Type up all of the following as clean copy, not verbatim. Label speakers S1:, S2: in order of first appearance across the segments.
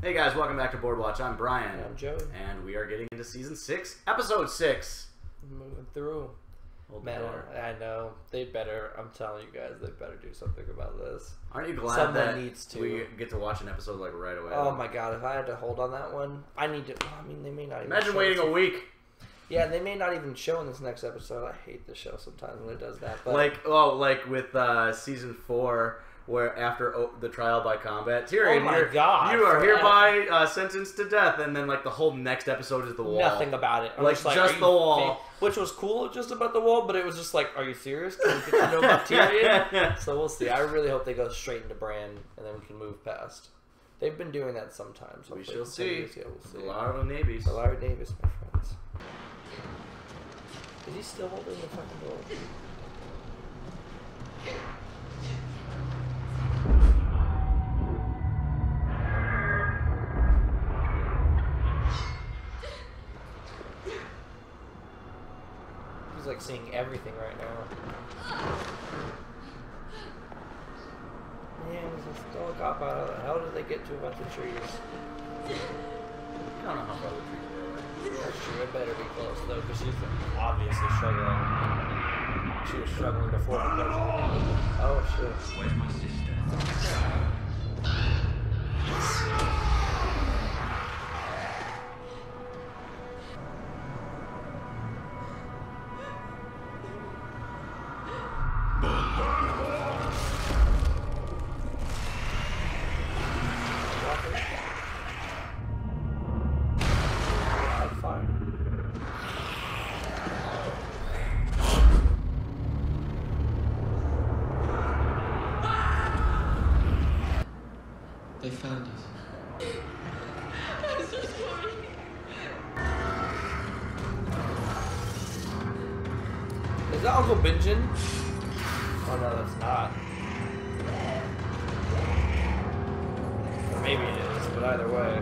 S1: Hey guys, welcome back to Board Watch. I'm Brian.
S2: And I'm Joey.
S1: And we are getting into Season 6, Episode 6.
S2: Moving through.
S1: Man,
S2: I know. They better, I'm telling you guys, they better do something about this.
S1: Aren't you glad
S2: Someone
S1: that
S2: needs to.
S1: we get to watch an episode like right away?
S2: Oh my god, if I had to hold on that one, I need to, I mean, they may not even
S1: Imagine waiting a week.
S2: Yeah, they may not even show in this next episode. I hate the show sometimes when it does that. But
S1: like with Season 4, where after the trial by combat, Tyrion, you are hereby sentenced to death, and then like the whole next episode is the wall.
S2: Nothing about it. I'm
S1: just the wall.
S2: Which was cool just about the wall, but it was just like, are you serious? Can we get to know about Tyrion? So we'll see. I really hope they go straight into Bran, and then we can move past. They've been doing that sometimes.
S1: We shall see.
S2: Yeah, we'll see.
S1: Laura Davies.
S2: Laura Davies, my friends. Is he still holding the fucking door? He's like seeing everything right now. Man, there's still a cop out. How the hell did they get to a bunch of trees?
S1: I don't know how far the trees were away.
S2: That's true. It better be close though, because she's obviously struggling. She was struggling before the president. Oh shit.
S3: Where's my sister?
S4: They found us.
S5: I'm so sorry.
S2: Is that Uncle Benjen? Oh no, that's not. Or maybe it is, but either way.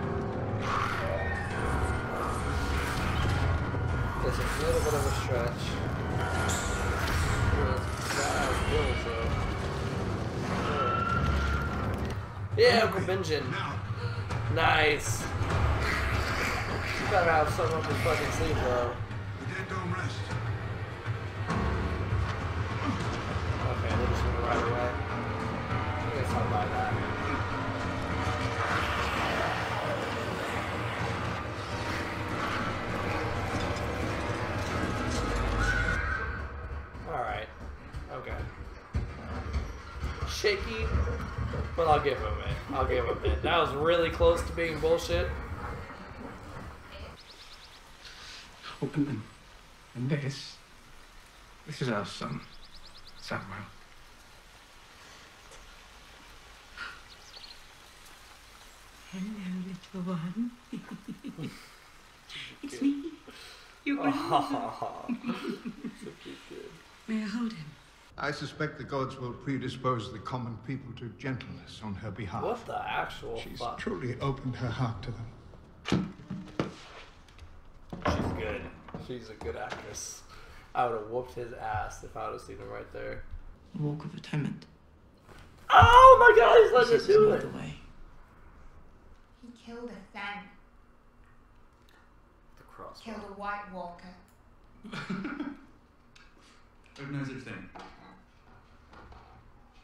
S2: This is a little bit of a stretch. Yeah, Uncle Benjen. Nice. You better have something up his fucking sleeve, bro.
S3: The dead don't rest.
S2: Okay, they're just gonna ride away. I guess I'll buy that. Alright. Okay. Shaky, but I'll give him it. I'll give him it. That was really close to being bullshit.
S4: Open them. And this is our son, Samuel.
S5: Hello, little one. It's me. Your
S2: Oh,
S5: May I hold him?
S3: I suspect the gods will predispose the common people to gentleness on her behalf.
S2: what the actual
S3: She's
S2: fuck?
S3: truly opened her heart to them.
S2: She's good. She's a good actress. I would have whooped his ass if I would have seen him right there.
S4: Walk of Atonement.
S2: Oh my god, he's letting
S4: This
S2: us
S4: is
S2: do
S4: not
S2: it!
S4: the way.
S6: He killed a Fen.
S1: The cross.
S6: Killed a White Walker.
S7: There's no such thing.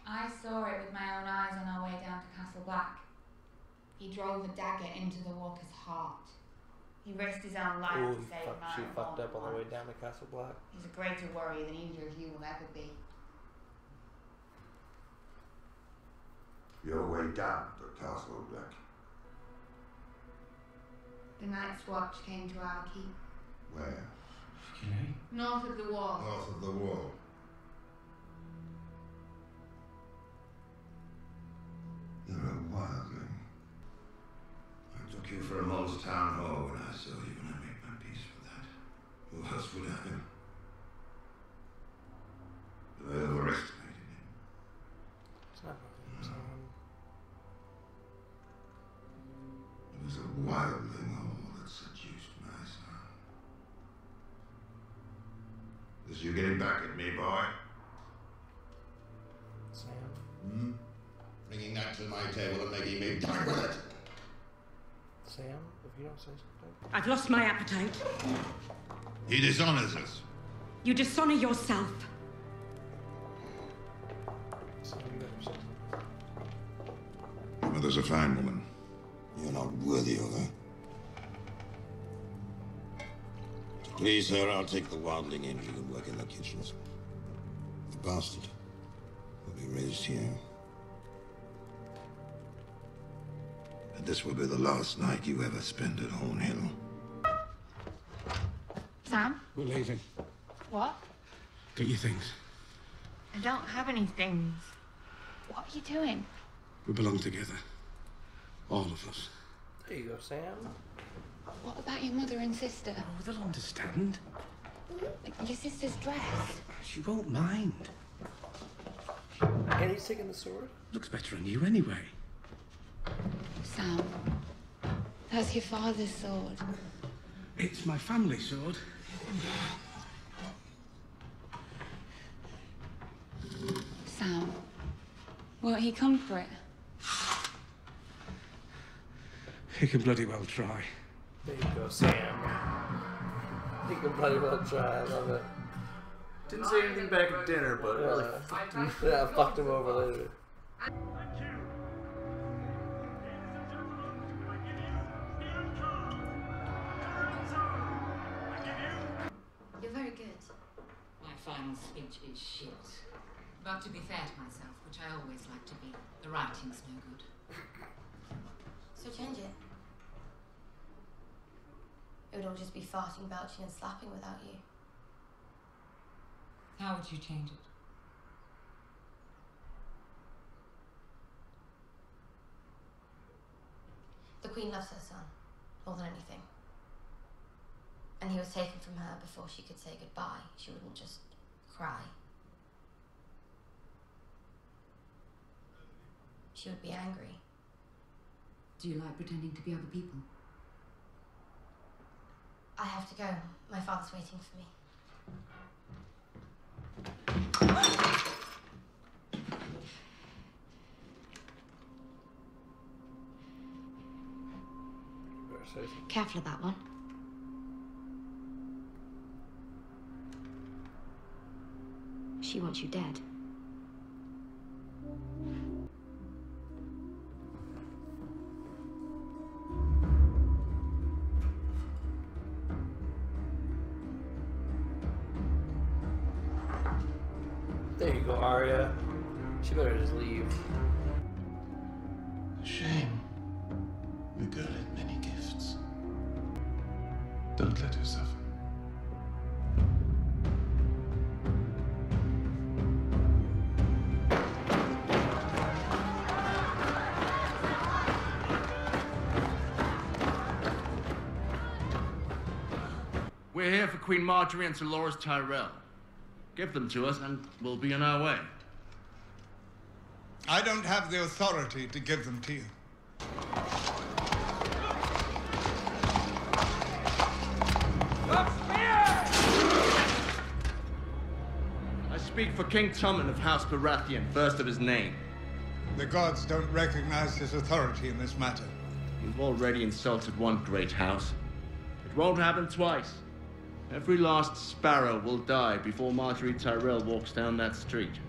S6: I saw it with my own eyes on our way down to Castle Black. He drove a dagger into the Walker's heart. He risked his own life
S2: Ooh,
S6: to save mine.
S2: she
S6: and
S2: fucked
S6: all
S2: up on the way down to Castle Black.
S6: He's a greater worry than either of you will ever be.
S8: Your way down to Castle Black.
S6: The Night's Watch came to our keep,
S8: Where?
S6: north of the wall.
S8: North of the wall. You're a wildling. I took you for a mole's town hall when I saw you, and I made my peace with that. Who else would I have? I overestimated him.
S2: It's not
S8: It was a wildling hole that seduced my son. This you getting back at me, boy?
S2: Sam.
S8: Hmm? Bringing that to my table and making me die with it.
S2: Sam, if you don't say something.
S5: I've lost my appetite.
S8: He dishonors us.
S5: You dishonor yourself.
S2: Sam, you gotta say something.
S8: Your mother's a fine woman. You're not worthy of her. To please her, I'll take the wildling in. She can work in the kitchens. The bastard will be raised here. And this will be the last night you ever spend at Hornhill.
S6: Sam?
S4: We're leaving.
S6: What?
S4: Get your things.
S6: I don't have any things. What are you doing?
S4: We belong together. All of us.
S2: There you go, Sam.
S6: What about your mother and sister?
S4: Oh, they'll understand.
S6: Your sister's dress.
S4: She won't mind.
S2: And he's taking the sword?
S4: Looks better on you anyway.
S6: Sam, that's your father's sword.
S4: It's my family sword.
S6: Sam, won't he come for it?
S4: He can bloody well try.
S2: There you go, Sam. He can bloody well try. I love it.
S1: Didn't say anything back at dinner, but really fucked him.
S2: Yeah, fucked him over later.
S6: You're very good.
S9: My final speech is shit. But to be fair to myself, which I always like to be, the writing's no good.
S6: So change it. It would all just be farting, belching and slapping without you.
S9: How would you change it?
S6: The Queen loves her son, more than anything. And he was taken from her before she could say goodbye. She wouldn't just cry. She would be angry.
S9: Do you like pretending to be other people?
S6: I have to go. My father's waiting for me.
S9: Careful of that one.
S6: She wants you dead.
S2: There you go, Arya. She better just leave.
S10: Shame. The girl had many gifts. Don't let her suffer.
S11: We're here for Queen Marjorie and Sir Loras Tyrell. Give them to us and we'll be on our way.
S3: I don't have the authority to give them to you.
S11: I speak for King Tommen of House Baratheon, first of his name.
S3: The gods don't recognize his authority in this matter.
S11: You've already insulted one great house. It won't happen twice. Every last sparrow will die before Marjorie Tyrell walks down that street.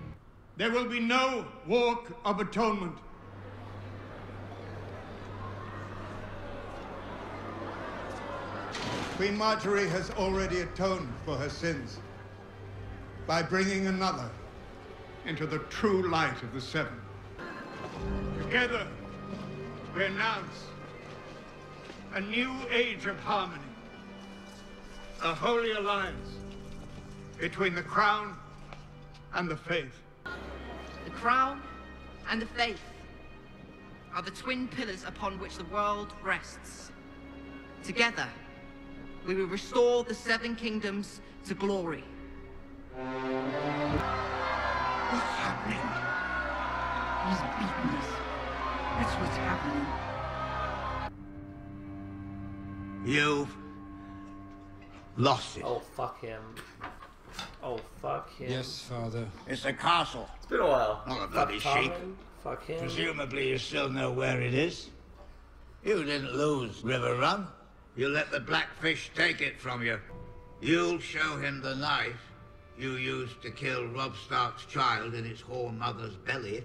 S3: There will be no walk of atonement. Queen Marjorie has already atoned for her sins by bringing another into the true light of the Seven. Together, we announce a new age of harmony, a holy alliance between the Crown and the Faith.
S12: The Crown and the Faith are the twin pillars upon which the world rests. Together, we will restore the Seven Kingdoms to glory.
S4: What's happening? He's beaten us. That's what's happening.
S8: You've lost it.
S2: Oh, fuck him. Oh, fuck him.
S13: Yes, Father.
S8: It's a castle.
S1: It's been a while.
S8: Not a bloody sheep.
S2: Fuck him.
S8: Presumably you still know where it is. You didn't lose River Run. You let the Blackfish take it from you. You'll show him the knife you used to kill Robb Stark's child in its whore mother's belly,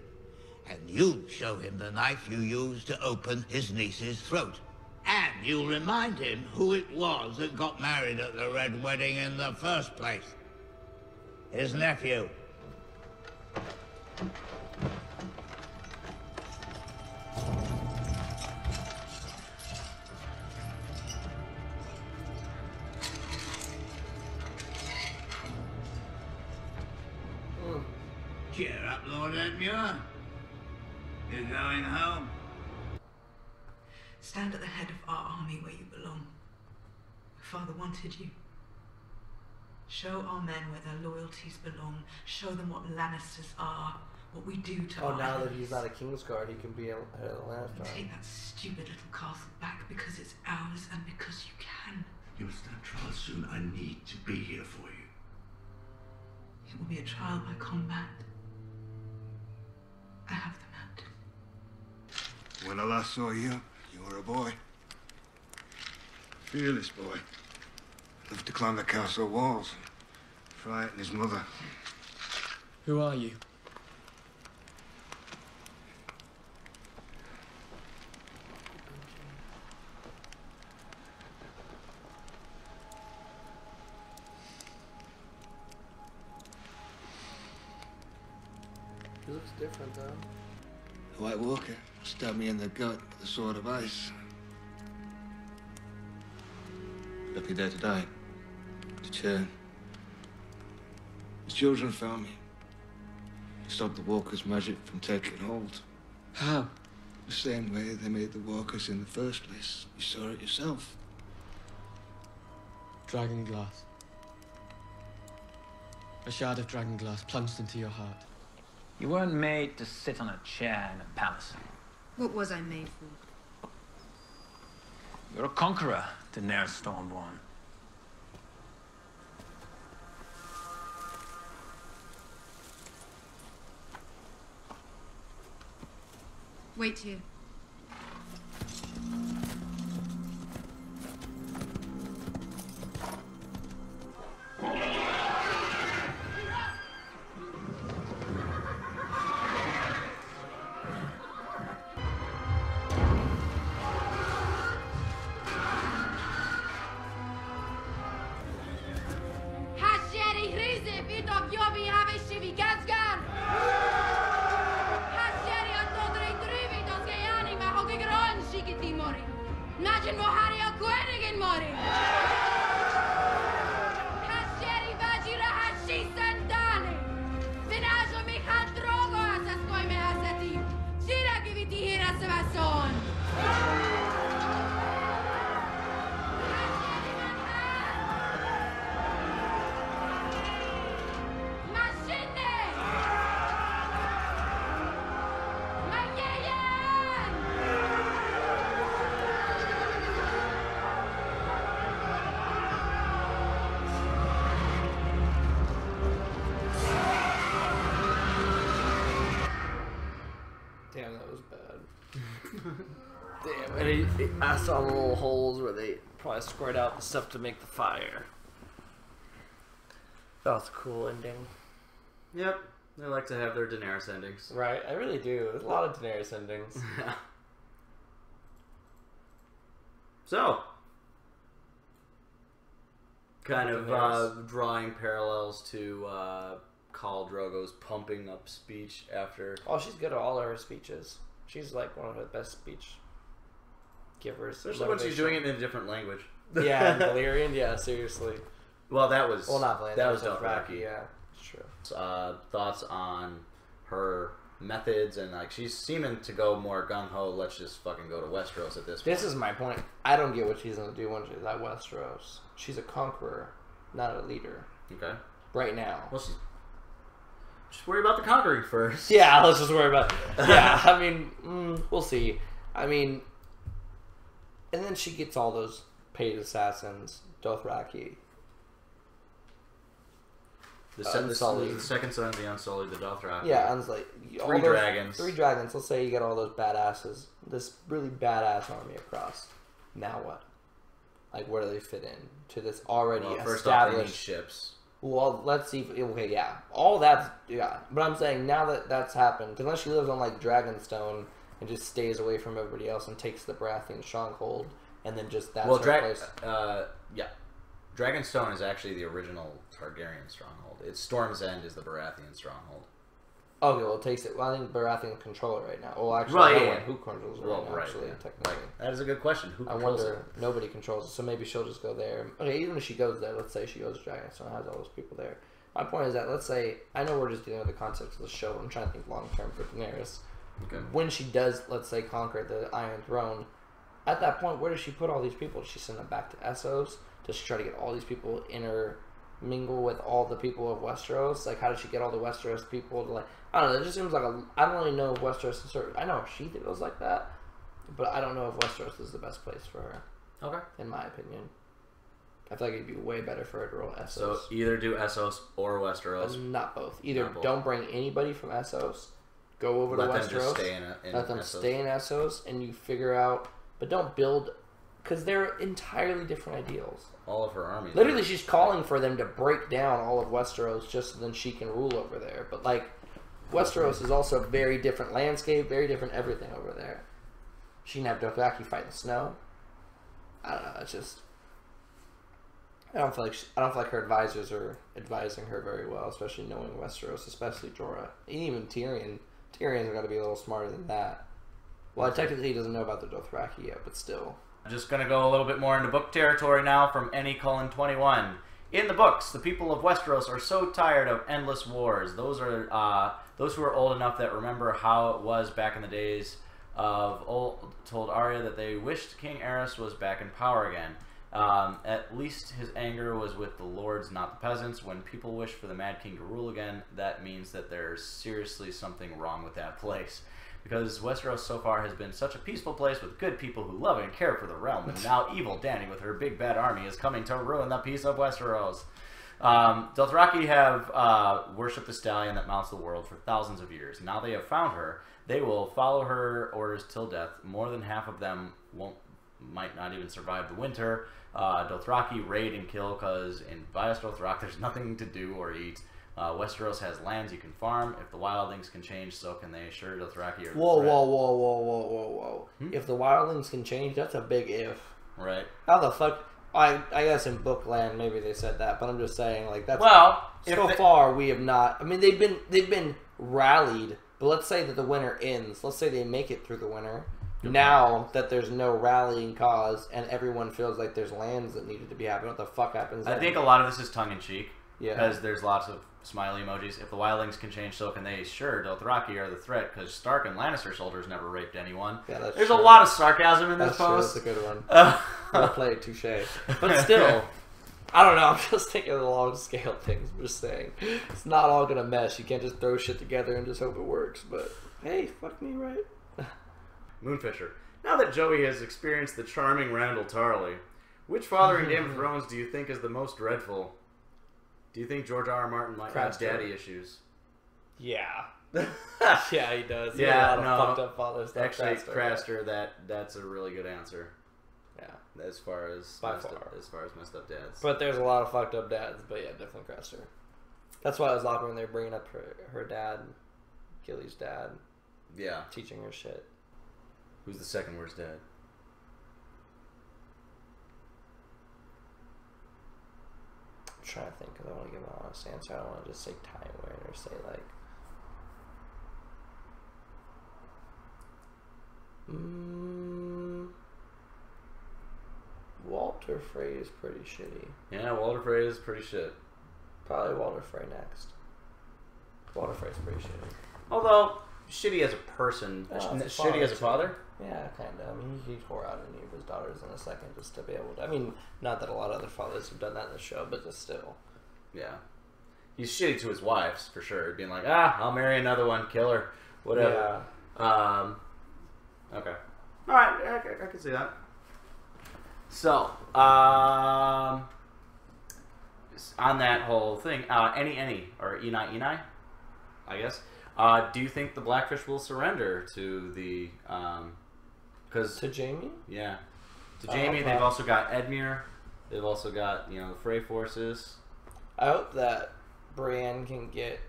S8: and you'll show him the knife you used to open his niece's throat. And you'll remind him who it was that got married at the Red Wedding in the first place. His nephew. Cheer up, Lord Edmure. You're going home.
S13: Stand at the head of our army where you belong. Father wanted you. Show our men where their loyalties belong. Show them what Lannisters are, what we do to our
S2: now
S13: enemies.
S2: that he's not a Kingsguard, he can be a Lannister.
S13: Take that stupid little castle back because it's ours and because you can.
S4: You will stand trial soon. I need to be here for you.
S13: It will be a trial by combat. I have the mountain.
S3: When I last saw you, you were a boy. Fearless boy. Loved to climb the castle walls and frighten his mother.
S14: Who are you?
S2: He looks different though.
S11: The White Walker stabbed me in the gut with a sword of ice. Left me there to die. To churn. His children found me. He stopped the Walker's magic from taking hold. How? The same way they made the Walkers in the first place. You saw it yourself.
S14: Dragonglass. A shard of dragonglass plunged into your heart.
S15: You weren't made to sit on a chair in a palace.
S16: What was I made for?
S15: You're a conqueror, Daenerys Stormborn.
S16: Wait here.
S17: Imagine Mohari o Gwenigin mori. Hasieri vajira hashi sandani. Vinajo Michal Drogo asaskoi me hasati. Shira giviti hira savason.
S2: Damn, that was bad. Damn, and I saw the little holes where they probably squared out the stuff to make the fire. That was a cool ending.
S1: Yep, they like to have their Daenerys endings.
S2: Right, I really do. There's a lot of Daenerys endings.
S1: So, kind of drawing parallels to Khal Drogo's pumping up speech after.
S2: Oh, she's good at all of her speeches. She's like one of the best speech givers.
S1: Especially when she's doing it in a different language.
S2: Yeah, in Valyrian. Yeah, seriously.
S1: Well, that was.
S2: Well, not Valyrian.
S1: That was Dothraki.
S2: Yeah, it's true.
S1: Thoughts on her methods and like she's seeming to go more gung ho. Let's just fucking go to Westeros at this point.
S2: This is my point. I don't get what she's gonna do when she's at Westeros. She's a conqueror, not a leader.
S1: Okay.
S2: Right now.
S1: Well, she's. Just worry about the conquering first.
S2: Yeah, let's just worry about. Yeah, I mean, we'll see. I mean, and then she gets all those paid assassins, Dothraki.
S1: The second son is the Unsullied, the Dothraki.
S2: Yeah, Unsullied.
S1: Three dragons.
S2: 3 dragons. Let's say you get all those badasses. This really badass army across. Now what? Like, where do they fit in to this already
S1: first off, they need
S2: established
S1: ships.
S2: Well, let's see. Okay, yeah, all that's But I'm saying now that that's happened, unless she lives on like Dragonstone and just stays away from everybody else and takes the Baratheon stronghold, and then just that's her place.
S1: Yeah, Dragonstone is actually the original Targaryen stronghold. It's Storm's End is the Baratheon stronghold.
S2: Okay, well, it takes it. Well, I think Baratheon control it right now. Well, actually, who controls it right now? Actually, technically,
S1: that is a good question. Who controls it?
S2: Nobody controls it, so maybe she'll just go there. Okay, even if she goes there, let's say she goes to Dragonstone, has all those people there. My point is that let's say I know we're just dealing with the context of the show. I'm trying to think long term for Daenerys.
S1: Okay.
S2: When she does, let's say, conquer the Iron Throne, at that point, where does she put all these people? Does she send them back to Essos? Does she try to get all these people intermingle with all the people of Westeros? Like, how does she get all the Westeros people to, like, I don't know, it just seems like I don't really know if Westeros is certain. I know she feels like that, but I don't know if Westeros is the best place for her.
S1: Okay.
S2: In my opinion. I feel like it'd be way better for her to roll Essos.
S1: So either do Essos or Westeros.
S2: Not both. Either don't bring anybody from Essos, go over to Westeros, let them stay in Essos, and you figure out, but don't build, because they're entirely different ideals.
S1: All of her armies.
S2: Literally, she's calling for them to break down all of Westeros just so then she can rule over there. But, like, Westeros is also a very different landscape, very different everything over there. She can have Dothraki fight in the snow. I don't know. It's just, I don't feel like her advisors are advising her very well, especially knowing Westeros, especially Jorah, and even Tyrion. Tyrion's got to be a little smarter than that. Well, technically, he doesn't know about the Dothraki yet, but still.
S1: I'm just gonna go a little bit more into book territory now from Any:21. In the books, the people of Westeros are so tired of endless wars. Those who are old enough that remember how it was back in the days of old told Arya that they wished King Aerys was back in power again. At least his anger was with the lords, not the peasants. When people wish for the Mad King to rule again, that means that there's seriously something wrong with that place. Because Westeros so far has been such a peaceful place with good people who love and care for the realm, and now evil Dany with her big bad army is coming to ruin the peace of Westeros. Dothraki have worshipped the stallion that mounts the world for thousands of years. Now they have found her. They will follow her orders till death. More than half of them might not even survive the winter. Dothraki raid and kill because in Bias Dothrak there's nothing to do or eat. Westeros has lands you can farm. If the wildlings can change, so can they. Sure, Dothraki are the
S2: Whoa. If the wildlings can change, that's a big if.
S1: Right.
S2: How the fuck? I guess in Bookland maybe they said that, but I'm just saying, like, that's...
S1: Well,
S2: so far we have not... I mean, they've been rallied, but let's say that the winter ends. Let's say they make it through the winter. Now that there's no rallying cause and everyone feels like there's lands that needed to be happening, what the fuck happens then?
S1: I think a lot of this is tongue-in-cheek.
S2: Yeah.
S1: Because there's lots of smiley emojis. If the wildlings can change, so can they. Sure, Dothraki are the threat because Stark and Lannister soldiers never raped anyone.
S2: Yeah, that's
S1: There's
S2: true.
S1: a lot of sarcasm in this post.
S2: That's a good one. Well played, touche. But still, I don't know. I'm just thinking of the long scale things. I'm just saying. It's not all going to mesh. You can't just throw shit together and just hope it works. But hey, fuck me, right?
S1: Moonfisher. Now that Joey has experienced the charming Randall Tarley, which father in Game of Thrones do you think is the most dreadful? Do you think George R.R. Martin might have daddy issues?
S2: Yeah. Yeah, he does. Yeah, fucked up father stuff.
S1: Actually, Craster, that's a really good answer.
S2: Yeah.
S1: As far as messed up dads.
S2: But there's a lot of fucked up dads. But yeah, definitely Craster. That's why I was laughing when they were bringing up her dad, Gilly's dad.
S1: Yeah.
S2: Teaching her shit.
S1: Who's the second worst dad?
S2: I'm trying to think because I want to give an honest answer. I don't want to just say Tywin or say like Walter Frey is pretty shitty.
S1: Yeah, Walter Frey is pretty shit.
S2: Probably Walter Frey next. Walter Frey's pretty shitty.
S1: Although shitty as a person, shitty as a father.
S2: Yeah, kind of. I mean, he tore out any of his daughters in a second just to be able to... I mean, not that a lot of other fathers have done that in the show, but just still.
S1: Yeah. He's shitty to his wives, for sure. Being like, I'll marry another one, kill her, whatever. Yeah. Okay. Alright, I can see that. So, on that whole thing, Eni or Enai, I guess. Do you think the Blackfish will surrender to the? Because
S2: to Jaime?
S1: Yeah, to Jaime. They've also got Edmure. They've also got the Frey forces.
S2: I hope that Brienne can get.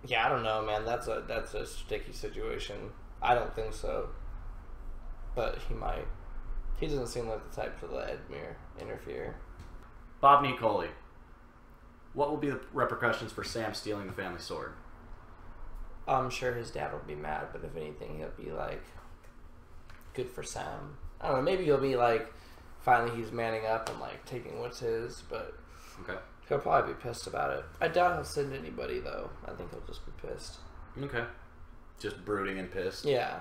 S2: Yeah, I don't know, man. That's a sticky situation. I don't think so, but he might. He doesn't seem like the type to let Edmure interfere.
S1: Bob Nicoli. What will be the repercussions for Sam stealing the family sword?
S2: I'm sure his dad will be mad, but if anything, he'll be like, good for Sam. I don't know, maybe he'll be like, finally he's manning up and like taking what's his, but
S1: okay.
S2: He'll probably be pissed about it. I doubt he'll send anybody though. I think he'll just be pissed.
S1: Okay. Just brooding and pissed.
S2: Yeah.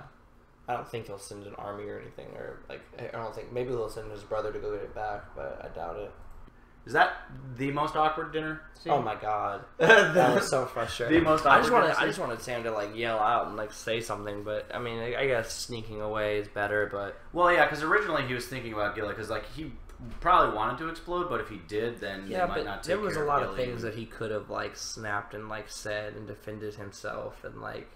S2: I don't think he'll send an army or anything, or like, I don't think, maybe he'll send his brother to go get it back, but I doubt it.
S1: Is that the most awkward dinner scene?
S2: Oh my god, that was so frustrating.
S1: The most awkward
S2: I just wanted Sam to like yell out and like say something, but I mean, I guess sneaking away is better. But
S1: well, yeah, because originally he was thinking about Gilly, because like he probably wanted to explode, but if he did, then
S2: yeah,
S1: they might not take
S2: there was
S1: care
S2: a lot
S1: of
S2: of
S1: Gilly.
S2: things that he could have like snapped and like said and defended himself and like,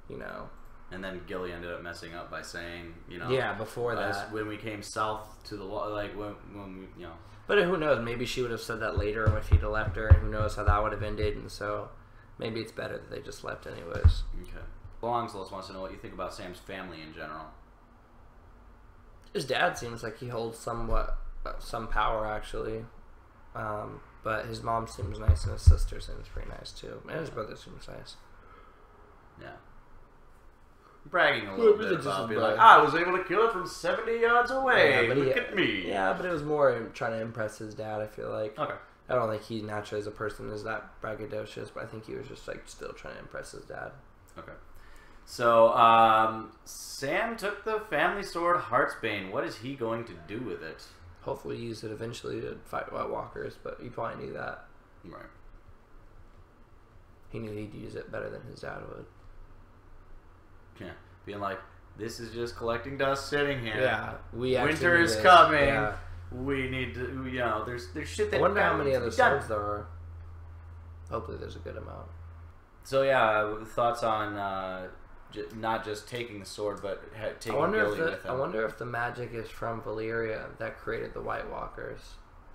S2: you know.
S1: And then Gilly ended up messing up by saying,
S2: yeah, before that,
S1: when we came south to the like when we,
S2: But who knows? Maybe she would have said that later if he'd have left her, and who knows how that would have ended. And so maybe it's better that they just left anyways.
S1: Okay. Longslos wants to know what you think about Sam's family in general.
S2: His dad seems like he holds some power actually, but his mom seems nice and his sister seems pretty nice too, and his brother seems nice.
S1: Yeah. Bragging a little bit about being like, I was able to kill it from 70 yards away. Look at me.
S2: Yeah, but it was more trying to impress his dad, I feel like.
S1: Okay.
S2: I don't think he naturally as a person is that braggadocious, but I think he was just like still trying to impress his dad.
S1: Okay. So, Sam took the family sword Heartsbane. What is he going to do with it?
S2: Hopefully use it eventually to fight White Walkers, but he probably knew that.
S1: Right.
S2: He knew he'd use it better than his dad would.
S1: Yeah, being like, this is just collecting dust sitting here.
S2: Yeah,
S1: winter is coming. Yeah. We need to, there's shit that.
S2: I wonder how many other swords there are. Hopefully, there's a good amount.
S1: So yeah, thoughts on not just taking the sword, but taking Gilly with him.
S2: I wonder if the magic is from Valyria that created the White Walkers.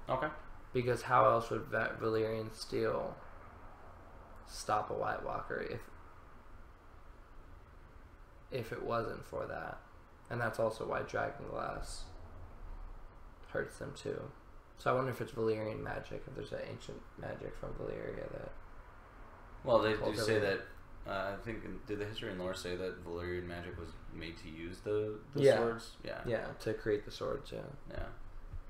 S1: Okay.
S2: Because how else would Valyrian steel stop a White Walker if it wasn't for that? And that's also why Dragonglass hurts them too. So I wonder if it's Valyrian magic, if there's that ancient magic from Valyria that...
S1: Well, they do say that, I think, did the history and lore say that Valyrian magic was made to use the swords? Yeah.
S2: Yeah, to create the swords, yeah.
S1: Yeah.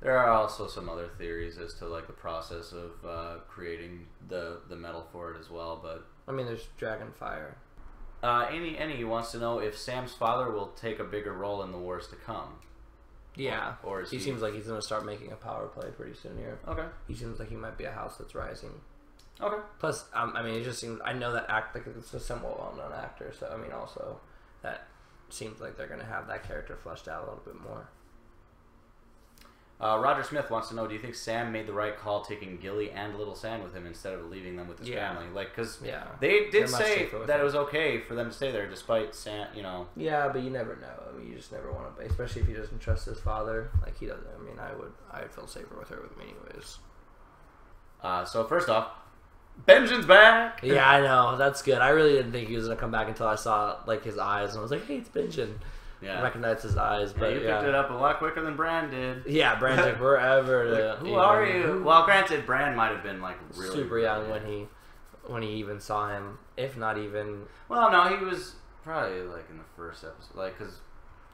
S1: There are also some other theories as to like the process of creating the metal for it as well, but...
S2: I mean, there's Dragonfire.
S1: Annie wants to know if Sam's father will take a bigger role in the wars to come.
S2: Yeah.
S1: Or is
S2: he seems like he's going to start making a power play pretty soon here.
S1: Okay.
S2: He seems like he might be a house that's rising.
S1: Okay.
S2: Plus, I mean, it just seems... I know that it's a somewhat well-known actor, so, I mean, also, that seems like they're going to have that character fleshed out a little bit more.
S1: Roger Smith wants to know, do you think Sam made the right call taking Gilly and Little Sam with him instead of leaving them with his family? Like, because they did say that it was okay for them to stay there despite Sam,
S2: Yeah, but you never know. I mean, you just never want to... Especially if he doesn't trust his father. Like, he doesn't... I mean, I'd feel safer with her with him anyways.
S1: So, first off, Benjen's back!
S2: Yeah, I know. That's good. I really didn't think he was going to come back until I saw, like, his eyes. And I was like, hey, it's Benjen.
S1: Yeah.
S2: I recognized his eyes, but
S1: you picked it up a lot quicker than Bran did.
S2: Yeah, Bran took forever to...
S1: Like, who are you? Well, granted, Bran might have been, like, really...
S2: Super young when he even saw him, if not even...
S1: Well, no, he was probably, like, in the first episode, like, because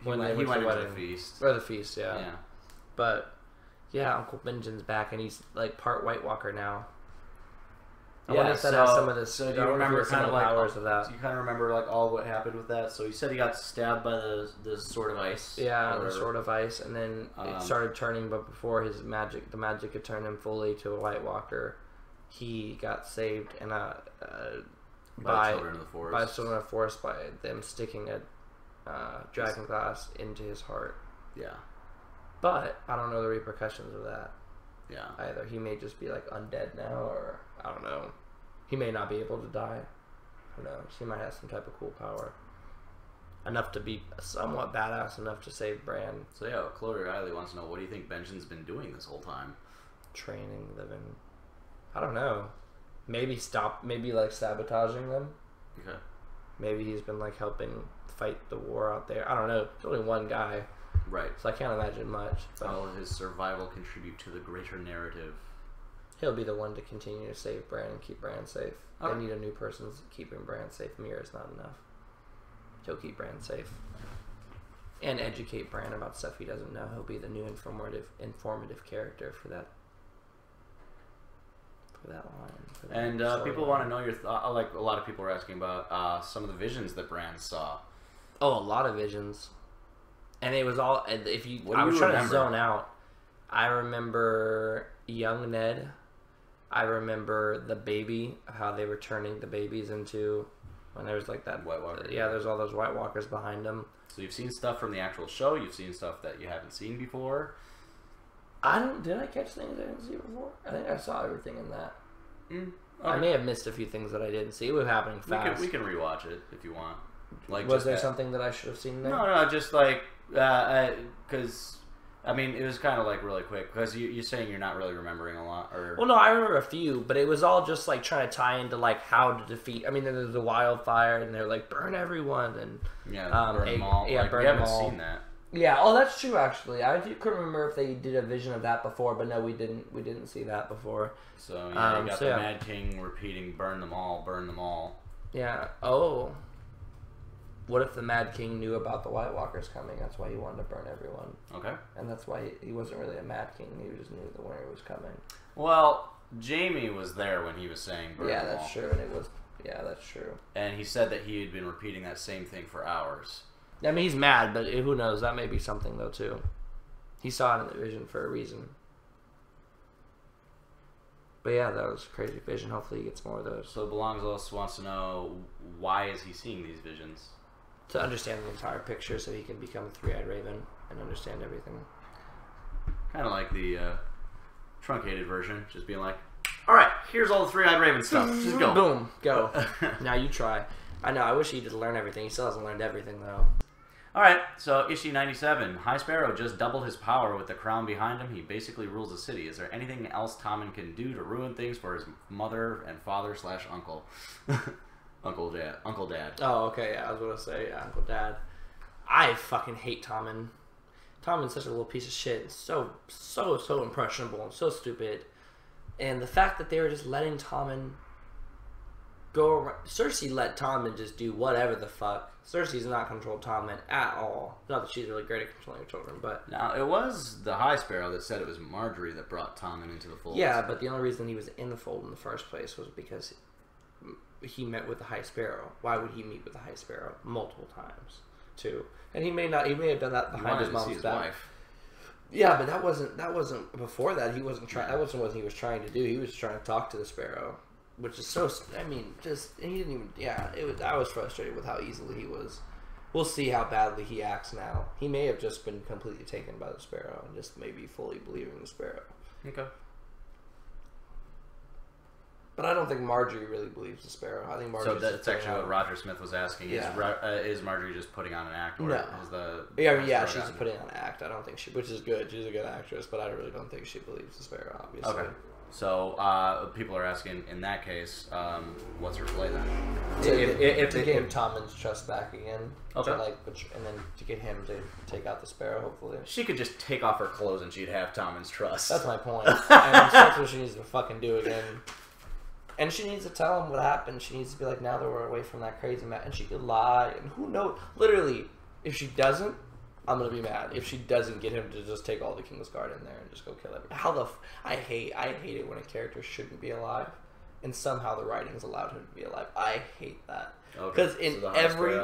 S1: he went into the feast.
S2: Or the feast, yeah.
S1: Yeah.
S2: But, yeah, Uncle Benjen's back, and he's, like, part White Walker now. I wonder if that has some of this.
S1: So do you remember kind of like
S2: powers of that?
S1: Do you kind of remember like all what happened with that? So you said he got stabbed by the sword of ice.
S2: Yeah, the sword of ice, and then it started turning. But before the magic could turn him fully to a White Walker, he got saved in by
S1: Children of the Forest.
S2: By Children of the Forest by them sticking a dragonglass into his heart.
S1: Yeah.
S2: But I don't know the repercussions of that.
S1: Yeah.
S2: Either he may just be like undead now, or I don't know. He may not be able to die. Who knows? He might have some type of cool power. Enough to be somewhat badass enough to save Bran.
S1: So yeah, Chloe Riley wants to know, what do you think Benjen's been doing this whole time?
S2: Training, living. I don't know. Maybe like sabotaging them.
S1: Okay.
S2: Maybe he's been like helping fight the war out there. I don't know. It's only one guy.
S1: Right.
S2: So I can't imagine much. But
S1: how will his survival contribute to the greater narrative?
S2: He'll be the one to continue to save Bran and keep Bran safe.
S1: Okay.
S2: They need a new person keeping Bran safe. Mira's not enough. He'll keep Bran safe. And educate Bran about stuff he doesn't know. He'll be the new informative character for that line.
S1: And people want to know your thought. Like, a lot of people are asking about some of the visions that Bran saw.
S2: Oh, a lot of visions. And it was all, if you,
S1: What do
S2: I was
S1: you
S2: trying
S1: remember?
S2: to zone out. I remember young Ned. I remember the baby, how they were turning the babies into, when there was like that
S1: White Walker.
S2: Yeah, there's all those White Walkers behind them.
S1: So you've seen stuff from the actual show. You've seen stuff that you haven't seen before.
S2: Did I catch things I didn't see before? I think I saw everything in that.
S1: Okay.
S2: I may have missed a few things that I didn't see. It was happening fast.
S1: We can rewatch it if you want. Like,
S2: was
S1: just
S2: there
S1: that.
S2: something that I should have seen there?
S1: No, just like, because, I mean, it was kind of like really quick, because you're saying you're not really remembering a lot, or...
S2: Well, no, I remember a few, but it was all just like trying to tie into like how to defeat. I mean, there's a wildfire, and they're like burn everyone, and
S1: burn them all.
S2: Yeah,
S1: like,
S2: burn
S1: we
S2: them
S1: haven't
S2: all.
S1: seen that.
S2: Yeah, oh, that's true. Actually, I couldn't remember if they did a vision of that before, but no, we didn't. We didn't see that before.
S1: So yeah, you got
S2: so
S1: the
S2: yeah.
S1: Mad King repeating, "Burn them all, burn them all."
S2: Yeah. Oh. What if the Mad King knew about the White Walkers coming? That's why he wanted to burn everyone.
S1: Okay.
S2: And that's why he wasn't really a Mad King. He just knew the winter was coming.
S1: Well, Jamie was there when he was saying, "Burn
S2: Yeah,
S1: them
S2: that's
S1: all."
S2: true. And it was. Yeah, that's true.
S1: And he said that he had been repeating that same thing for hours.
S2: I mean, he's mad, but who knows? That may be something, though, too. He saw it in the vision for a reason. But yeah, that was a crazy vision. Hopefully he gets more of those.
S1: So Belongs also wants to know, why is he seeing these visions?
S2: To understand the entire picture so he can become a three-eyed raven and understand everything.
S1: Kind of like the truncated version, just being like, alright, here's all the three-eyed raven stuff. Just go.
S2: Boom. Go. Now you try. I know, I wish he could learn everything. He still hasn't learned everything, though.
S1: Alright, so issue 97. High Sparrow just doubled his power with the crown behind him. He basically rules the city. Is there anything else Tommen can do to ruin things for his mother and father / uncle? Uncle Dad.
S2: Oh, okay, yeah, I was going to say, yeah, Uncle Dad. I fucking hate Tommen. Tommen's such a little piece of shit. So impressionable and so stupid. And the fact that they were just letting Tommen go around. Cersei let Tommen just do whatever the fuck. Cersei's not controlled Tommen at all. Not that she's really great at controlling her children, but...
S1: Now, it was the High Sparrow that said it was Marjorie that brought Tommen into the fold.
S2: Yeah, but the only reason he was in the fold in the first place was because he met with the High Sparrow. Why would he meet with the High Sparrow? Multiple times, too. And he may have done that behind his mom's back.
S1: Wife.
S2: Yeah, but that wasn't before that. He wasn't trying. That wasn't what he was trying to do. He was trying to talk to the Sparrow. Which is so, I mean, just, he didn't even, yeah, I was frustrated with how easily he was. We'll see how badly he acts now. He may have just been completely taken by the Sparrow and just maybe fully believing the Sparrow.
S1: Okay.
S2: But I don't think Marjorie really believes the Sparrow. I think Marjorie.
S1: So that's actually what Roger Smith was asking.
S2: Yeah.
S1: Is Marjorie just putting on an act? Or
S2: No.
S1: Is the
S2: yeah, she's putting on an act. I don't think she, which is good. She's a good actress, but I really don't think she believes the Sparrow, obviously.
S1: Okay. So people are asking, in that case, what's her play then?
S2: To get Tommen's trust back again.
S1: Okay.
S2: And then to get him to take out the Sparrow, hopefully.
S1: She could just take off her clothes and she'd have Tommen's trust.
S2: That's my point. And that's what she needs to fucking do again. And she needs to tell him what happened. She needs to be like, now that we're away from that crazy man. And she could lie. And who knows? Literally, if she doesn't, I'm going to be mad. If she doesn't get him to just take all the King's Guard in there and just go kill everyone. I hate it when a character shouldn't be alive. And somehow the writing's allowed him to be alive. I hate that. Because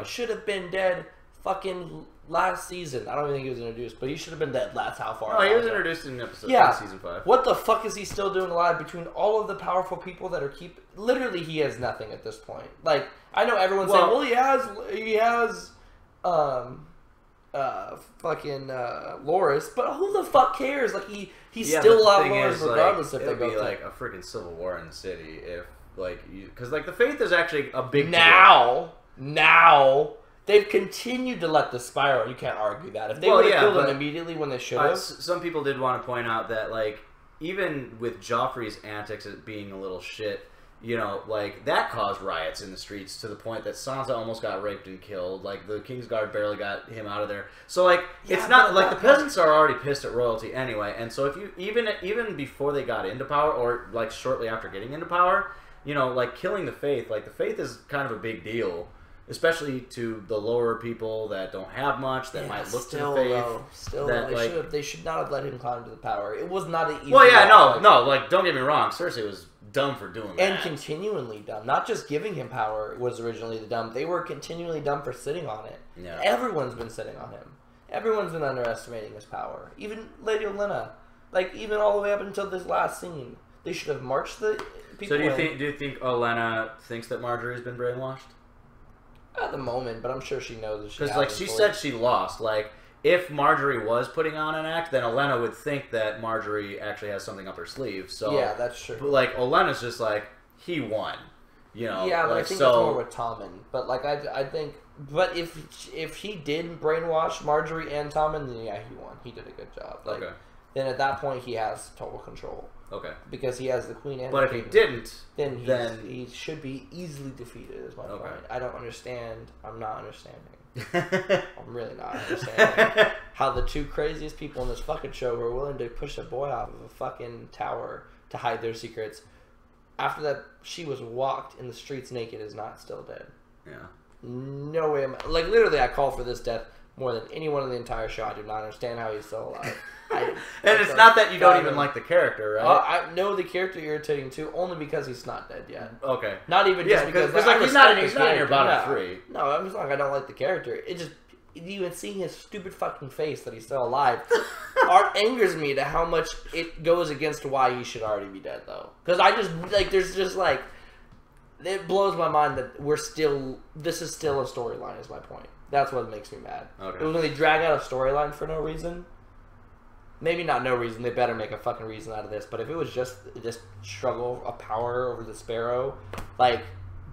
S2: should have been dead fucking last season. I don't even think he was introduced, but he should have been dead. That's how far.
S1: Oh, he was introduced in episode season 5.
S2: What the fuck is he still doing alive between all of the powerful people that are literally he has nothing at this point. Like, I know everyone's saying, well, he has fucking Loras, but who the fuck cares? Like he's
S1: Yeah,
S2: still
S1: but the
S2: out
S1: thing
S2: Loras
S1: is,
S2: regardless
S1: like,
S2: if they
S1: it'd
S2: go
S1: be like a freaking civil war in the city if because the Faith is actually a big
S2: now they've continued to let the Spyro. You can't argue that if they would have killed him immediately when they should have.
S1: Some people did want to point out that like even with Joffrey's antics at being a little shit. You know, like, that caused riots in the streets to the point that Sansa almost got raped and killed. Like, the Kingsguard barely got him out of there. So, like, it's not, like, the peasants are already pissed at royalty anyway. And so if you, even before they got into power, or, like, shortly after getting into power, you know, like, killing the Faith, like, the Faith is kind of a big deal. Especially to the lower people that don't have much, that might look to the Faith.
S2: Though, they should not have let him climb to the power. It was not an easy.
S1: Well, yeah, like, don't get me wrong. Cersei was dumb for doing that.
S2: And continually dumb. Not just giving him power was originally the dumb. They were continually dumb for sitting on it.
S1: Yeah.
S2: Everyone's been sitting on him. Everyone's been underestimating his power. Even Lady Olenna. Like, even all the way up until this last scene. They should have marched the people
S1: So do you think Olenna thinks that Marjorie's been brainwashed?
S2: At the moment, but I'm sure she knows that she
S1: because like she said she lost. Like if Marjorie was putting on an act, then Olenna would think that Marjorie actually has something up her sleeve. So
S2: yeah, that's true.
S1: But like Olenna's just like he won, you know.
S2: Yeah, but
S1: like,
S2: I think it's more with Tommen. But like I think, but if he did brainwash Marjorie and Tommen, then yeah, he won. He did a good job. Like, okay. Then at that point, he has total control.
S1: Okay.
S2: Because he has the queen and
S1: but
S2: the
S1: if
S2: king.
S1: he didn't,
S2: then he should be easily defeated, is my point. I don't understand. I'm not understanding. I'm really not understanding how the two craziest people in this fucking show were willing to push a boy off of a fucking tower to hide their secrets. After that, she was walked in the streets naked is not still dead.
S1: Yeah.
S2: No way. Like, literally, I call for this death more than anyone in the entire show. I do not understand how he's still alive.
S1: And it's not that you don't even like the character, right?
S2: I know the character irritating too, only because he's not dead yet.
S1: Okay.
S2: Not even just because
S1: like, he's not in your bottom three.
S2: No, I'm just like I don't like the character. It just even seeing his stupid fucking face that he's still alive angers me to how much it goes against why he should already be dead though. Because I just like there's just like it blows my mind that this is still a storyline. Is my point. That's what makes me mad. Okay. It was when they drag out a storyline for no reason. Maybe not no reason. They better make a fucking reason out of this. But if it was just this struggle of power over the Sparrow, like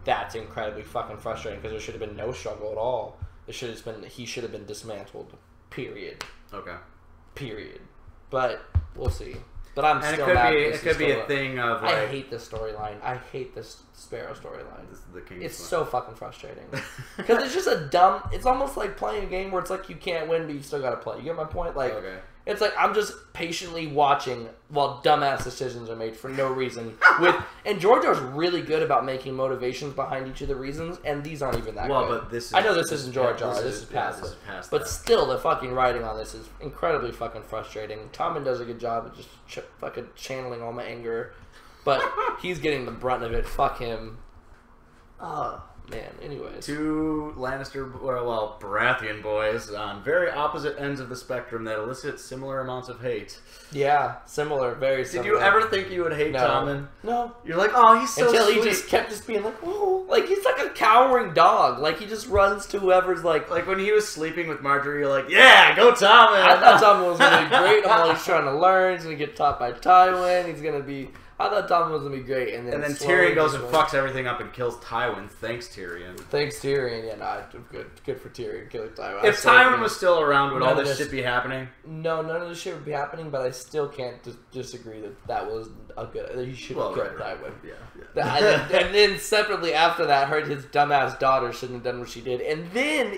S2: that's incredibly fucking frustrating because there should have been no struggle at all. It should have been he should have been dismantled. Period.
S1: Okay.
S2: Period. But we'll see. But I'm
S1: and
S2: still
S1: it could
S2: mad.
S1: It could be a thing of like
S2: I hate this storyline. I hate this Sparrow storyline. It's so fucking frustrating because it's just a dumb. It's almost like playing a game where it's like you can't win, but you still gotta play. You get my point? Like, it's like I'm just patiently watching while dumbass decisions are made for no reason. And Georgia's really good about making motivations behind each of the reasons, and these aren't even that good.
S1: But this is,
S2: I know this isn't Georgia. This is past it. But still, the fucking writing on this is incredibly fucking frustrating. Tommen does a good job of just fucking channeling all my anger, but he's getting the brunt of it. Fuck him. Man, anyways.
S1: Two Baratheon boys on very opposite ends of the spectrum that elicit similar amounts of hate.
S2: Yeah, similar, very similar.
S1: Did you ever think you would hate Tommen?
S2: No.
S1: You're like, oh, he's so
S2: Until
S1: sweet.
S2: He just kept just being like, oh, like he's like a cowering dog. Like he just runs to whoever's like
S1: when he was sleeping with Marjorie, you're like, yeah, go Tommen.
S2: I thought Tommen was gonna be great. I'm always trying to learn. He's gonna get taught by Tywin. He's gonna be. I thought Tommen was gonna be great, and then
S1: Tyrion goes and fucks everything up and kills Tywin. Thanks, Tyrion.
S2: Thanks, Tyrion. Yeah, nah, good for Tyrion killing Tywin.
S1: If Tywin was still around, would all this shit be happening?
S2: No, none of this shit would be happening. But I still can't disagree that was a good. He should have killed Tywin. Yeah. And then separately after that, his dumbass daughter shouldn't have done what she did, and then.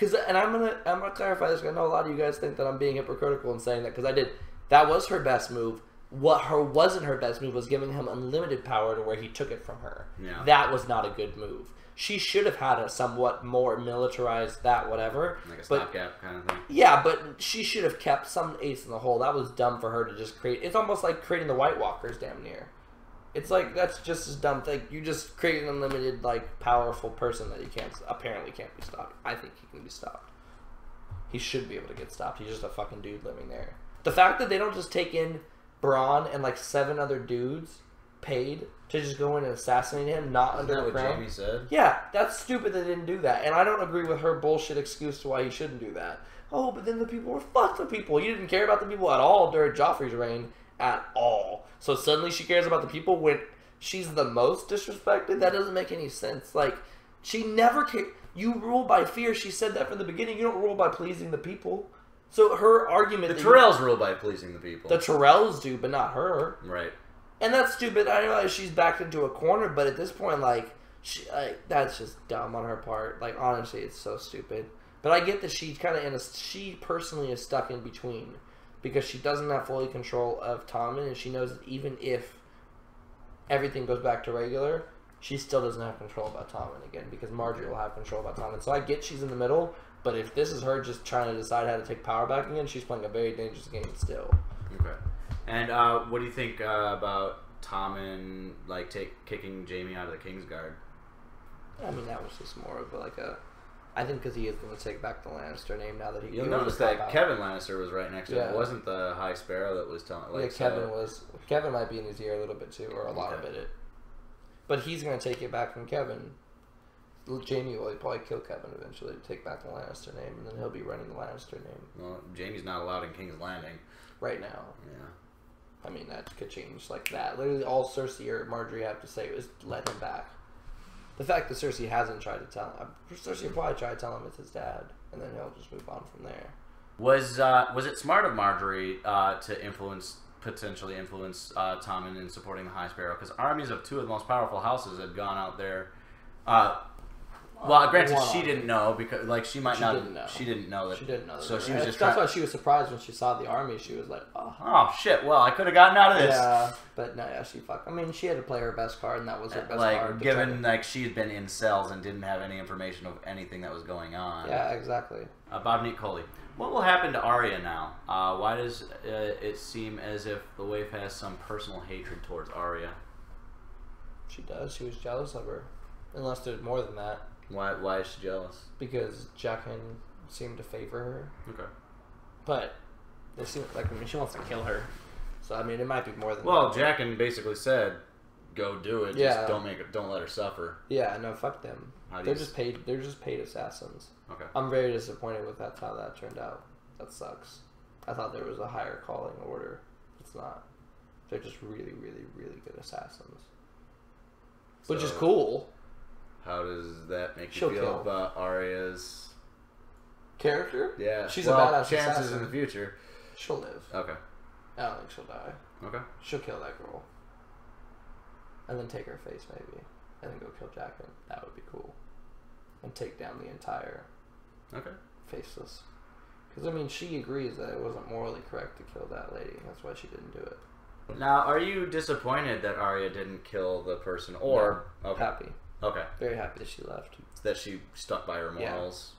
S2: I'm gonna clarify this. I know a lot of you guys think that I'm being hypocritical in saying that because I did. That was her best move. What wasn't her best move was giving him unlimited power to where he took it from her. Yeah. That was not a good move. She should have had a somewhat more militarized whatever.
S1: Like a stopgap kind of thing.
S2: Yeah, but she should have kept some ace in the hole. That was dumb for her to just create. It's almost like creating the White Walkers damn near. It's like, that's just as dumb thing. You just create an unlimited, like, powerful person that apparently can't be stopped. I think he can be stopped. He should be able to get stopped. He's just a fucking dude living there. The fact that they don't just take in Bronn and like 7 other dudes paid to just go in and assassinate him, not under
S1: that
S2: the
S1: what
S2: crown.
S1: Jamie said?
S2: Yeah, that's stupid they didn't do that. And I don't agree with her bullshit excuse to why he shouldn't do that. Oh, but then the people were fuck the people. You didn't care about the people at all during Joffrey's reign at all. So suddenly she cares about the people when she's the most disrespected? That doesn't make any sense. Like, she never cared. You rule by fear. She said that from the beginning. You don't rule by pleasing the people. So her argument...
S1: The Tyrells rule by pleasing the people.
S2: The Tyrells do, but not her.
S1: Right.
S2: And that's stupid. I realize she's backed into a corner, but at this point, like, that's just dumb on her part. Like, honestly, it's so stupid. But I get that she's kind of she personally is stuck in between because she doesn't have fully control of Tommen, and she knows that even if everything goes back to regular, she still doesn't have control about Tommen again because Margaery will have control about Tommen. So I get she's in the middle, but if this is her just trying to decide how to take power back again, she's playing a very dangerous game still.
S1: Okay. And what do you think about Tommen like kicking Jaime out of the Kingsguard?
S2: I mean, that was just more of like a... I think because he is going to take back the Lannister name now that he...
S1: You'll notice that Kevin Lannister was right next to him.
S2: Yeah.
S1: It wasn't the High Sparrow that was telling... Like,
S2: yeah, Kevin was... Kevin might be in his ear a little bit too, or a lot of it. But he's going to take it back from Kevin. Jaime will probably kill Kevin eventually to take back the Lannister name, and then he'll be running the Lannister name.
S1: Well, Jaime's not allowed in King's Landing.
S2: Right now.
S1: Yeah.
S2: I mean, that could change like that. Literally all Cersei or Margaery have to say is let him back. The fact that Cersei hasn't tried to tell him... Cersei will probably try to tell him it's his dad, and then he'll just move on from there.
S1: Was it smart of Margaery to potentially influence Tommen in supporting the High Sparrow? Because armies of two of the most powerful houses had gone out there. Well, granted, she didn't know because, like, she might not. She didn't know that.
S2: She didn't know that.
S1: So she was just.
S2: That's why she was surprised when she saw the army. She was like, "Oh,
S1: oh shit! Well, I could have gotten out of this."
S2: Yeah, but no, yeah, she fucked. I mean, she had to play her best card, and that was her best card.
S1: Like, given like she had been in cells and didn't have any information of anything that was going on.
S2: Yeah, exactly.
S1: Bob Neat Coley. What will happen to Arya now? Why does it seem as if the Waif has some personal hatred towards Arya?
S2: She does. She was jealous of her. Unless there's more than that.
S1: Why is she jealous?
S2: Because Jaqen seemed to favor her.
S1: Okay.
S2: But they seem like, I mean, she wants to kill her. So I mean, it might be more than
S1: well,
S2: that.
S1: Jaqen basically said, "Go do it.
S2: Yeah.
S1: Just don't let her suffer."
S2: Yeah, no, fuck them. They're just paid assassins.
S1: Okay.
S2: I'm very disappointed with how that turned out. That sucks. I thought there was a higher calling order. It's not. They're just really, really, really good assassins. Which is cool.
S1: How does that make
S2: She'll
S1: you feel
S2: kill.
S1: about Arya's
S2: character?
S1: Yeah.
S2: She's
S1: well,
S2: a badass
S1: chances
S2: assassin.
S1: in the future.
S2: She'll live.
S1: Okay.
S2: I don't think she'll die.
S1: Okay.
S2: She'll kill that girl. And then take her face, maybe. And then go kill Jaqen. That would be cool. And take down the entire...
S1: Okay.
S2: Faceless. Because, I mean, she agrees that it wasn't morally correct to kill that lady. That's why she didn't do it.
S1: Now, are you disappointed that Arya didn't kill the person, or
S2: happy?
S1: Okay,
S2: very happy that she left.
S1: That she stuck by her morals.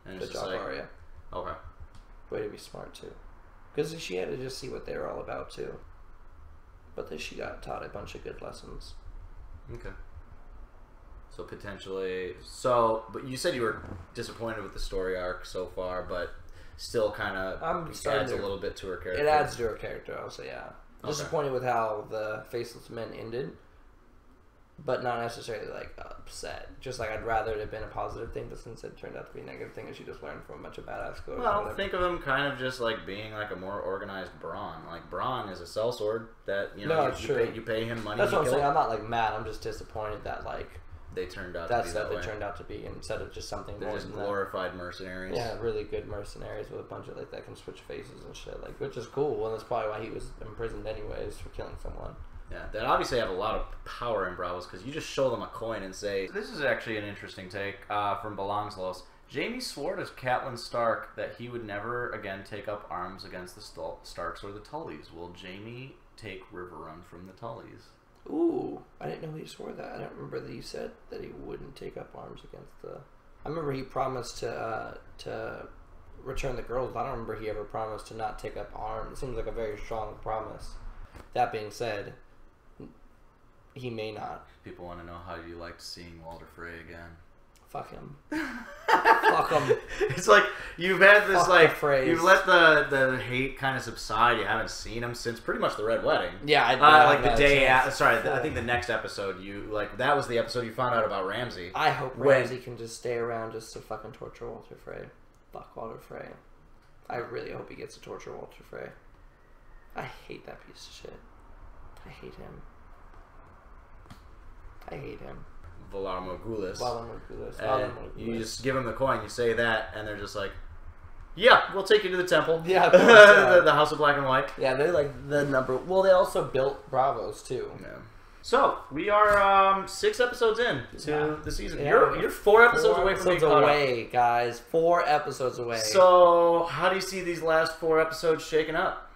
S2: Yeah.
S1: And
S2: Good
S1: it's just
S2: job,
S1: like,
S2: Arya.
S1: Okay.
S2: Way to be smart too, because she had to just see what they were all about too. But then she got taught a bunch of good lessons.
S1: Okay. So potentially, but you said you were disappointed with the story arc so far, but still kind of adds a little bit to her character.
S2: It adds to her character, I'll say, yeah.
S1: Okay.
S2: Disappointed with how the Faceless Men ended, but not necessarily like upset. Just like I'd rather it have been a positive thing, but since it turned out to be a negative thing, and she just learned from a bunch of badass code.
S1: Well, think of him kind of just like being like a more organized Bronn. Like Bronn is a sellsword that you pay him money.
S2: That's what I'm saying. I'm not like mad. I'm just disappointed that like
S1: they turned out
S2: that's
S1: to be
S2: what
S1: that
S2: they
S1: way.
S2: turned out to be instead of just something
S1: They're
S2: more
S1: just
S2: than
S1: glorified mercenaries.
S2: Yeah, really good mercenaries with a bunch of like that can switch faces and shit, like, which is cool. And that's probably why he was imprisoned anyways, for killing someone.
S1: Yeah, they obviously have a lot of power in Bravos because you just show them a coin and say, this is actually an interesting take from Belangslos. Jaime swore to Catelyn Stark that he would never again take up arms against the Starks or the Tullys. Will Jaime take Riverrun from the Tullys?
S2: Ooh, I didn't know he swore that. I don't remember that he said that he wouldn't take up arms against the... I remember he promised to return the girls, but I don't remember he ever promised to not take up arms. It seems like a very strong promise. That being said, he may not.
S1: People want to know how you liked seeing Walder Frey again.
S2: Fuck him. Fuck him.
S1: It's like you've had this
S2: Fuck
S1: like
S2: the phrase.
S1: you've let the hate kind of subside. You haven't seen him since pretty much the Red Wedding.
S2: Yeah,
S1: like the day after. Sorry, I think the next episode you like that was the episode you found out about Ramsay.
S2: I hope Ramsay can just stay around just to fucking torture Walter Frey. Fuck Walter Frey. I really hope he gets to torture Walter Frey. I hate that piece of shit. I hate him. I hate him.
S1: Valar Morghulis.
S2: Valar
S1: You just give them the coin, you say that, and they're just like, yeah, we'll take you to the temple.
S2: Yeah,
S1: the House of Black and White.
S2: Yeah, they're like the number. Well, they also built Bravos too.
S1: Yeah. So we are 6 episodes in to the season.
S2: Yeah.
S1: You're 4 episodes away from being caught up.
S2: Guys. 4 episodes away.
S1: So how do you see these last 4 episodes shaking up?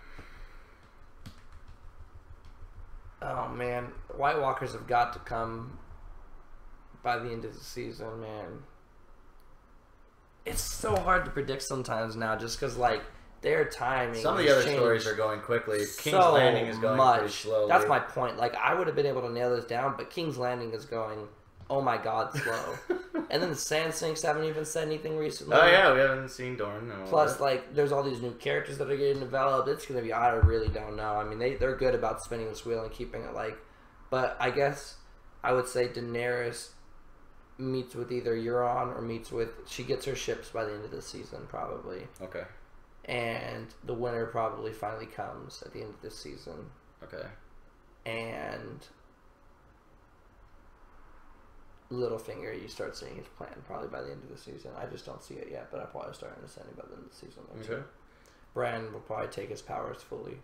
S2: Oh man, White Walkers have got to come by the end of the season, man. It's so hard to predict sometimes now, just because like their timing.
S1: Some of the other stories are going quickly. King's Landing is going pretty slowly.
S2: That's my point. Like I would have been able to nail this down, but King's Landing is going, oh my god, slow. And then the Sand Snakes haven't even said anything recently.
S1: Oh yeah, we haven't seen Dorne.
S2: Plus, like, there's all these new characters that are getting developed. It's gonna be, I really don't know. I mean, they're good about spinning this wheel and keeping it like, but I guess I would say Daenerys meets with either Euron or she gets her ships by the end of the season probably.
S1: Okay.
S2: And the winter probably finally comes at the end of this season.
S1: Okay.
S2: And Littlefinger, you start seeing his plan probably by the end of the season. I just don't see it yet, but I'm probably starting to see it by the end of the season.
S1: Okay.
S2: Bran will probably take his powers fully.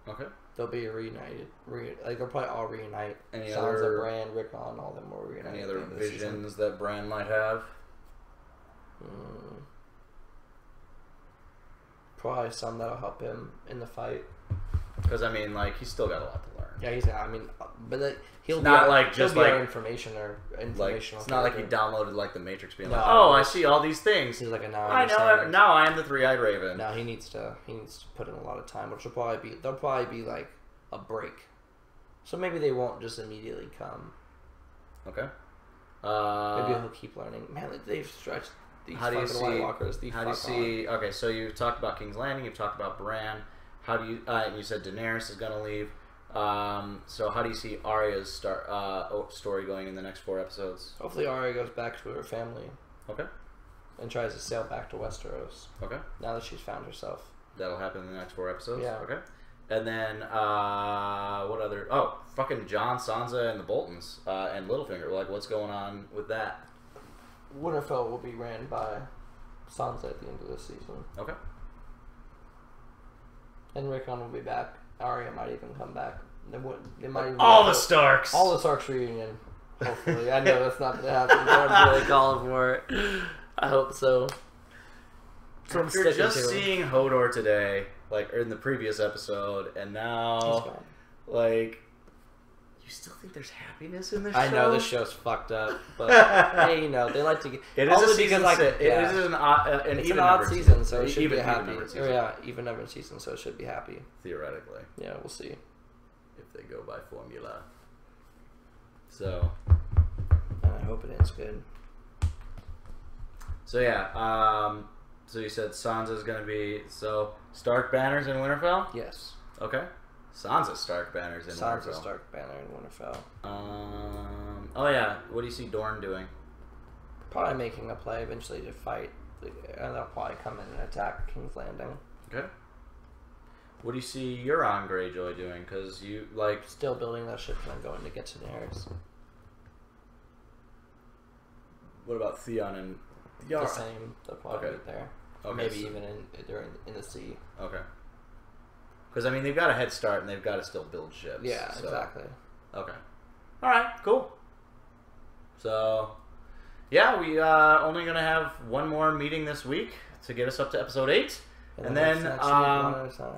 S1: Okay.
S2: They'll be reunited. They'll probably all reunite.
S1: Any
S2: Sansa,
S1: other
S2: Bran, Rickon, all them will reunite.
S1: Any other visions that Bran might have?
S2: Probably some that'll help him in the fight.
S1: Because I mean, like, he's still got a lot to learn.
S2: Yeah, but he'll
S1: not like
S2: just
S1: like
S2: information or informational.
S1: It's not like he downloaded like the Matrix, being like,
S2: No.
S1: "Oh, I see all these things."
S2: He's like,
S1: I know. Now I am the Three-Eyed Raven.
S2: No, he needs to put in a lot of time, which will probably be there'll probably be like a break, so maybe they won't just immediately come.
S1: Okay.
S2: Maybe he'll keep learning. Man, they've stretched these fucking White Walkers.
S1: How do you see? Okay, so you've talked about King's Landing. You've talked about Bran. How do you? You said Daenerys is gonna leave. So how do you see Arya's story going in the next 4 episodes?
S2: Hopefully Arya goes back to her family.
S1: Okay.
S2: And tries to sail back to Westeros.
S1: Okay.
S2: Now that she's found herself.
S1: That'll happen in the next 4 episodes?
S2: Yeah.
S1: Okay. And then, what other... Oh, fucking Jon, Sansa, and the Boltons, and Littlefinger. Like, what's going on with that?
S2: Winterfell will be ran by Sansa at the end of this season.
S1: Okay.
S2: And Rickon will be back. Arya might even come back. They might even
S1: all the Starks
S2: reunion. Hopefully, I know that's not going to happen. I'm really calling for it. I hope so.
S1: So After just seeing Hodor today, like or in the previous episode, and now, like, you still think there's happiness in this show?
S2: I know this show's fucked up, but hey, you know they like to get.
S1: It is a season like it is an odd
S2: season, so it should be happy. Even numbered season, so it should be happy.
S1: Theoretically,
S2: yeah, we'll see
S1: if they go by formula. So,
S2: and I hope it ends good.
S1: So yeah, so you said Sansa's gonna be Stark banners in Winterfell?
S2: Yes.
S1: Okay. Sansa Stark banners in Winterfell.
S2: Sansa Stark banner in Winterfell.
S1: Oh yeah. What do you see Dorne doing?
S2: Probably making a play eventually to fight, and they'll probably come in and attack King's Landing.
S1: Okay. What do you see Euron Greyjoy doing? Because you like
S2: still building that ship and going to get to Daenerys.
S1: What about Theon and
S2: Yara? The same. They'll probably get there.
S1: Okay.
S2: Maybe even in the sea.
S1: Okay. Because I mean, they've got a head start, and they've got to still build ships.
S2: Yeah, exactly.
S1: Okay. All right. Cool. So, yeah, we only gonna have one more meeting this week to get us up to episode 8, and then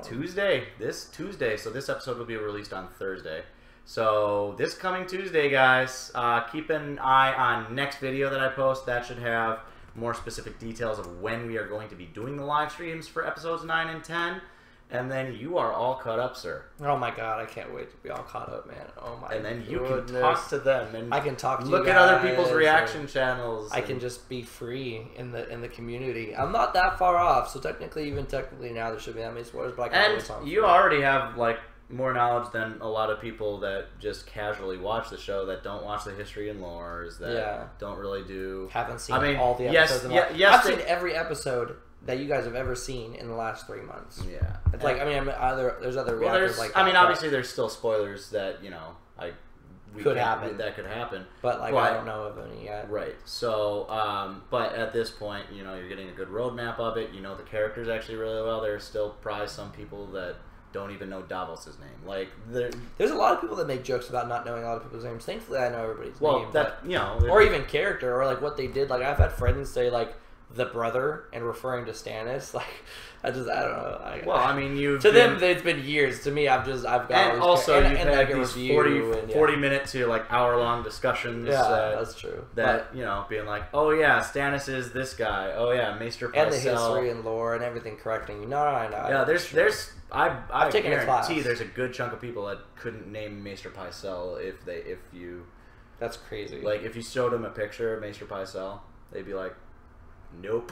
S1: Tuesday. This Tuesday. So this episode will be released on Thursday. So this coming Tuesday, guys, keep an eye on next video that I post. That should have more specific details of when we are going to be doing the live streams for episodes 9 and 10. And then you are all caught up, sir.
S2: Oh my god, I can't wait to be all caught up, man. Oh my god.
S1: And then you can talk to them and
S2: I can talk to
S1: look
S2: you
S1: at
S2: guys,
S1: other people's reaction channels.
S2: I can just be free in the community. I'm not that far off, so technically now there should be that many spoilers, but I can always talk.
S1: And you already have like more knowledge than a lot of people that just casually watch the show, that don't watch the history and lores, that don't really
S2: haven't seen all the episodes. I've seen every episode that you guys have ever seen in the last 3 months.
S1: Yeah,
S2: it's like there's other reactors like that.
S1: I mean, obviously there's still spoilers that
S2: could happen.
S1: That could happen.
S2: But I don't know of any yet.
S1: Right. So, but at this point, you're getting a good roadmap of it. You know the characters actually really well. There's still probably some people that don't even know Davos' name. Like
S2: there's a lot of people that make jokes about not knowing a lot of people's names. Thankfully, I know everybody's name. Or even character, or like what they did. Like I've had friends say like the brother and referring to Stannis. Like I don't know.
S1: I mean,
S2: them it's been years. To me, I've got.
S1: And also, you've had these 40 minute to like hour long discussions.
S2: Yeah, that's true.
S1: That being like, oh yeah, Stannis is this guy. Oh yeah, Maester Pycelle.
S2: And the history and lore and everything correcting you. No, I know.
S1: Yeah, there's. I've
S2: taken a class.
S1: There's a good chunk of people that couldn't name Maester Pycelle if you.
S2: That's crazy.
S1: Like if you showed them a picture of Maester Pycelle, they'd be like, nope.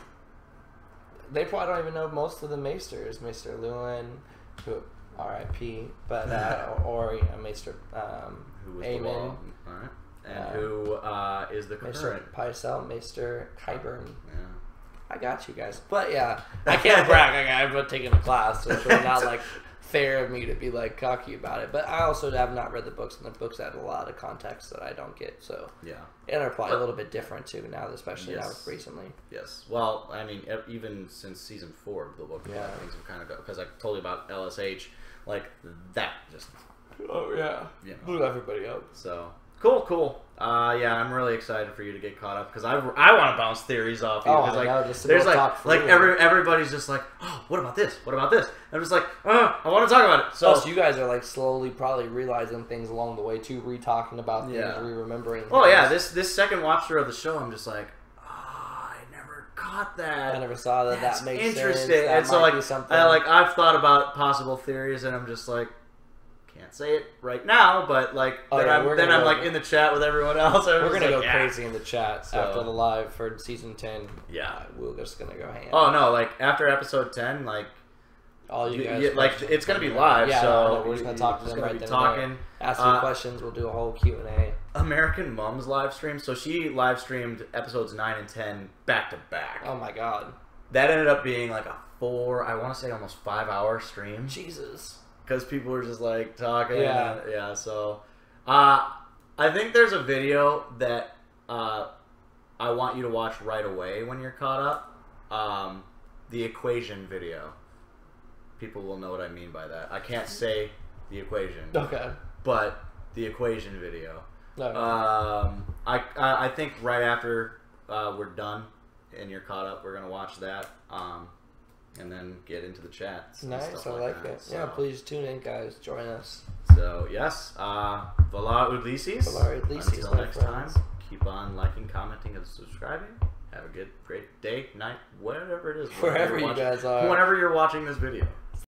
S2: They probably don't even know most of the Maesters. Maester Luwin, who R.I.P. But or Maester
S1: who was
S2: Aemon.
S1: The law. All right. And who is the current
S2: Maester Pycelle, Maester Qyburn.
S1: Yeah.
S2: I got you guys. But yeah, I can't brag. I've been taking a class, so it's really not like fair of me to be like cocky about it. But I also have not read the books, and the books add a lot of context that I don't get. So
S1: yeah,
S2: and are probably a little bit different too now, especially now recently.
S1: Yes. Well, I mean, even since season 4 of the book, things have kind of go, because I told you about LSH, like that just.
S2: Oh yeah. Blew everybody up.
S1: So. Cool. Yeah, I'm really excited for you to get caught up because I want to bounce theories off you.
S2: I know, just to
S1: there's
S2: everybody's
S1: just like, oh, what about this? What about this? I'm just like, I want to talk about it. So
S2: you guys are like slowly probably realizing things along the way too, re-talking about things, re-remembering things.
S1: Oh yeah, this second watch through of the show, I'm just like, I never caught that.
S2: I never saw that.
S1: That's
S2: that makes
S1: interesting.
S2: sense. That
S1: and so
S2: might be something.
S1: I've thought about possible theories, and I'm just like. Can't say it right now, but I'm like in the chat with everyone else.
S2: We're gonna go crazy in the chat after the live for season 10.
S1: Yeah,
S2: we're just gonna go ham.
S1: Oh no, like after episode 10, like
S2: all you guys,
S1: it's gonna be live.
S2: Yeah,
S1: so
S2: we're just gonna talk to them right then.
S1: Talking,
S2: ask you questions. We'll do a whole Q&A.
S1: American Mom's live stream. So she live streamed episodes 9 and 10 back to back.
S2: Oh my god,
S1: that ended up being like I want to say almost 5-hour stream.
S2: Jesus.
S1: Because people were just like talking.
S2: Yeah.
S1: So, I think there's a video that I want you to watch right away when you're caught up. The equation video. People will know what I mean by that. I can't say the equation.
S2: Okay.
S1: But the equation video.
S2: No.
S1: I think right after we're done and you're caught up, we're gonna watch that. And then get into the chat.
S2: Nice, I like it. So, yeah, please tune in, guys. Join us.
S1: So, yes. Vala Udlisis. Until next time, keep on liking, commenting, and subscribing. Have a great day, night, whatever it is.
S2: Wherever you guys are.
S1: Whenever you're watching this video.